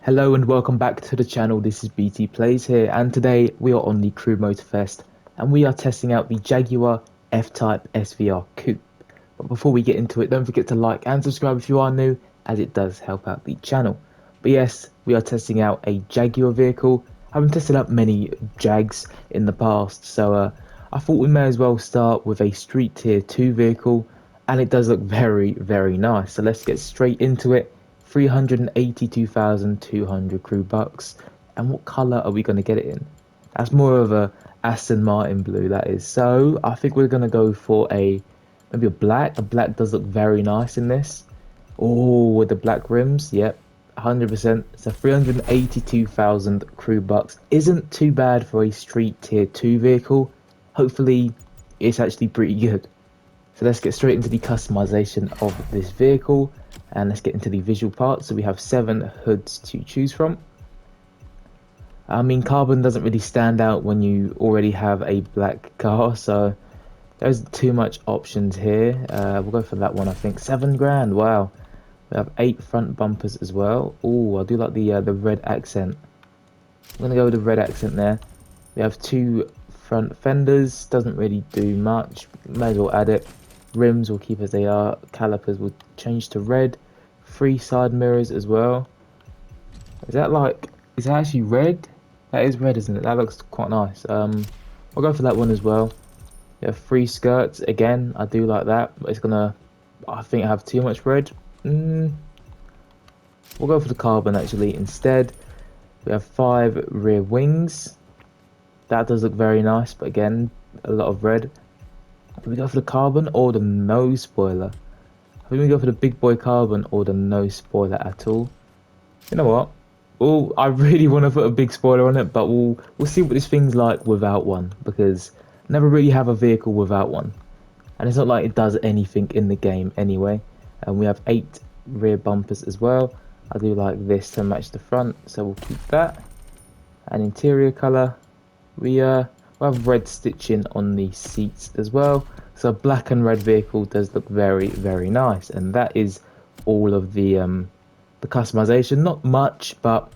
Hello and welcome back to the channel. This is BT Plays here, and today we are on the Crew Motorfest and we are testing out the Jaguar F-Type SVR Coupe. But before we get into it, don't forget to like and subscribe if you are new, as it does help out the channel. But yes, we are testing out a Jaguar vehicle. I haven't tested out many Jags in the past, so I thought we may as well start with a Street Tier 2 vehicle, and it does look very nice. So let's get straight into it. 382,200 crew bucks. And what color are we going to get it in? That's more of a Aston Martin blue, that is. So I think we're going to go for maybe a black. A black does look very nice in this. Oh, with the black rims. Yep, 100%. So 382,000 crew bucks isn't too bad for a street tier 2 vehicle. Hopefully it's actually pretty good. So let's get straight into the customization of this vehicle, and let's get into the visual parts. So we have 7 hoods to choose from. I mean, carbon doesn't really stand out when you already have a black car, so there's too much options here. We'll go for that one, I think. 7 grand, wow. We have 8 front bumpers as well. Oh, I do like the red accent. I'm gonna go with the red accent there. We have 2 front fenders, doesn't really do much, may as well add it. Rims will keep as they are, calipers will change to red. 3 side mirrors as well. Is that actually red? That is red, isn't it? That looks quite nice. I'll go for that one as well. We have 3 skirts, again, I do like that, but it's gonna, I think, have too much red. We'll go for the carbon actually instead. We have 5 rear wings. That does look very nice, but again, a lot of red. Do we go for the carbon or the no spoiler? I think we go for the big boy carbon or the no spoiler at all. You know what? Oh, I really want to put a big spoiler on it, but we'll see what this thing's like without one, because I never really have a vehicle without one, and it's not like it does anything in the game anyway. And we have 8 rear bumpers as well. I do like this to match the front, so we'll keep that. And interior color, we'll have red stitching on the seats as well. So a black and red vehicle does look very nice, and that is all of the customization. Not much, but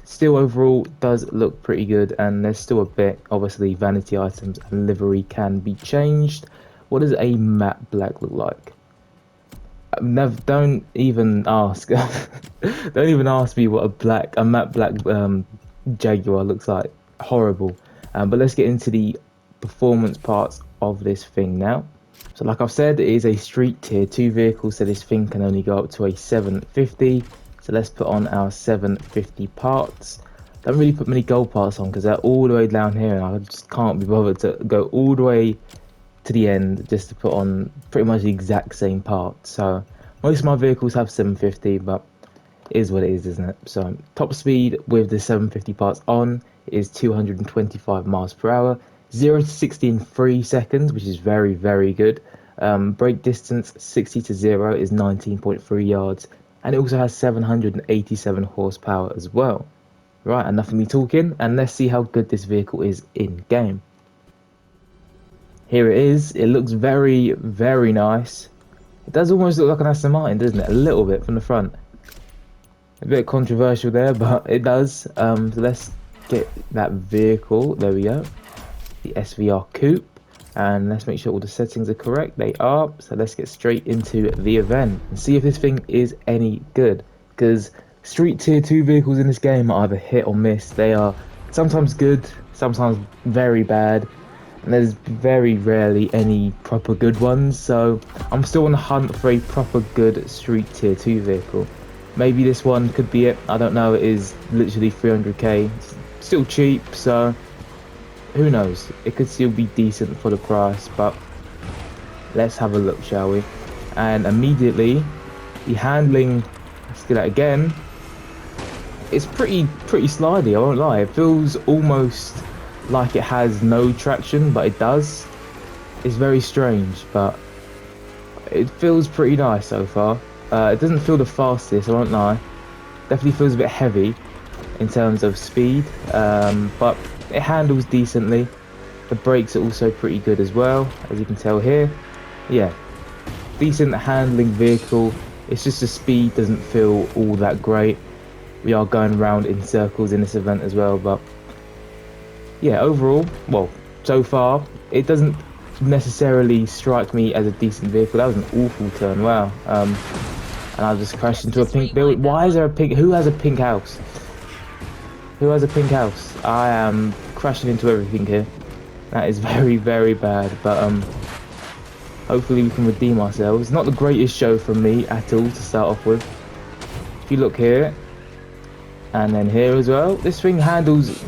still overall does look pretty good. And there's still a bit, obviously vanity items and livery can be changed. What does a matte black look like? Don't even ask. Don't even ask me what a matte black Jaguar looks like. Horrible. But let's get into the performance parts of this thing now. So like I've said, it is a street tier 2 vehicle, so this thing can only go up to a 750. So let's put on our 750 parts. Don't really put many gold parts on because they're all the way down here, and I just can't be bothered to go all the way to the end just to put on pretty much the exact same parts. So most of my vehicles have 750, but it is what it is, isn't it? So top speed with the 750 parts on is 225 miles per hour. 0 to 60 in 3 seconds, which is very good. Brake distance 60 to 0 is 19.3 yards, and it also has 787 horsepower as well. Right, enough of me talking, and let's see how good this vehicle is in game. Here it is. It looks very nice. It does almost look like an Aston Martin, doesn't it? A little bit from the front. A bit controversial there, but it does. So let's get that vehicle. There we go. The SVR Coupe, and let's make sure all the settings are correct. They are. So let's get straight into the event and see if this thing is any good, because street tier 2 vehicles in this game are either hit or miss. They are sometimes good, sometimes very bad, and there's very rarely any proper good ones. So I'm still on the hunt for a proper good street tier 2 vehicle. Maybe this one could be it, I don't know. It is literally 300k, it's still cheap, so who knows, it could still be decent for the price. But let's have a look, shall we? And immediately the handling, let's do that again. It's pretty slidey, I won't lie. It feels almost like it has no traction, but it does. It's very strange, but it feels pretty nice so far. It doesn't feel the fastest, I won't lie. Definitely feels a bit heavy in terms of speed, but it handles decently. The brakes are also pretty good as well, as you can tell here. Yeah, decent handling vehicle. It's just the speed doesn't feel all that great. we are going around in circles in this event as well. But yeah, overall, well, so far it doesn't necessarily strike me as a decent vehicle. That was an awful turn, wow. And I just crashed into a pink building. Why is there a pink? Who has a pink house? Who has a pink house? I am crashing into everything here. That is very, very bad. But hopefully we can redeem ourselves. Not the greatest show from me at all to start off with. If you look here, and then here as well, this thing handles.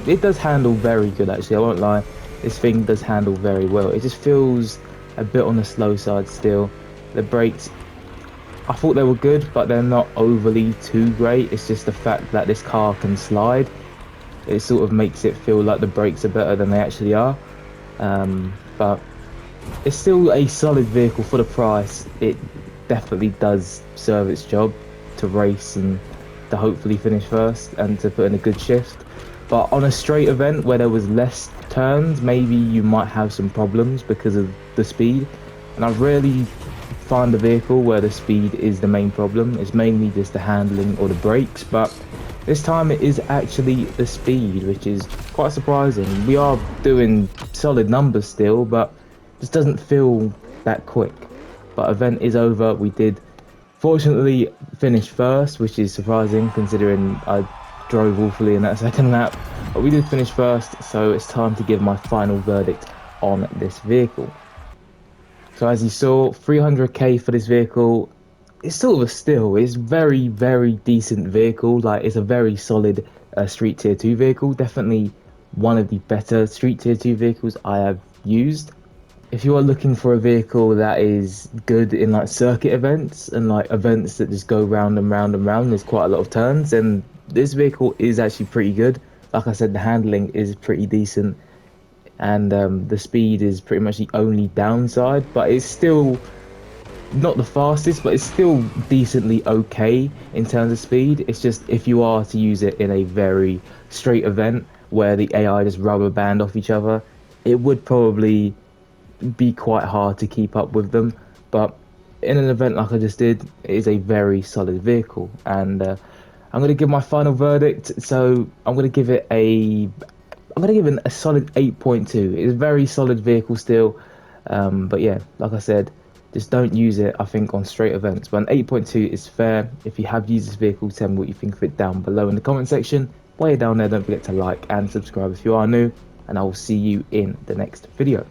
It does handle very good actually. I won't lie. This thing does handle very well. It just feels a bit on the slow side still. The brakes, I thought they were good, but they're not overly too great. It's just the fact that this car can slide. It sort of makes it feel like the brakes are better than they actually are. But it's still a solid vehicle for the price. It definitely does serve its job to race and to hopefully finish first and to put in a good shift. But on a straight event where there was less turns, maybe you might have some problems because of the speed. And I rarely find a vehicle where the speed is the main problem. It's mainly just the handling or the brakes. But this time it is actually the speed, which is quite surprising. We are doing solid numbers still, but it just doesn't feel that quick. But event is over. We did fortunately finish first, which is surprising considering I drove awfully in that second lap, but we did finish first, so it's time to give my final verdict on this vehicle. So as you saw, 300k for this vehicle. It's sort of a steal. It's very, very decent vehicle. Like, it's a very solid street tier 2 vehicle. Definitely one of the better street tier 2 vehicles I have used. If you are looking for a vehicle that is good in like circuit events and like events that just go round and round and round, there's quite a lot of turns, and this vehicle is actually pretty good. Like I said, the handling is pretty decent, and the speed is pretty much the only downside, but it's still not the fastest, but it's still decently okay in terms of speed. It's just if you are to use it in a very straight event where the AI just rubber band off each other, it would probably be quite hard to keep up with them. But in an event like I just did, it is a very solid vehicle, and I'm going to give my final verdict. So I'm going to give it a solid 8.2. It's a very solid vehicle still, but yeah, like I said, just don't use it, I think, on straight events. But an 8.2 is fair. If you have used this vehicle, tell me what you think of it down below in the comment section. While you're down there, don't forget to like and subscribe if you are new, and I will see you in the next video.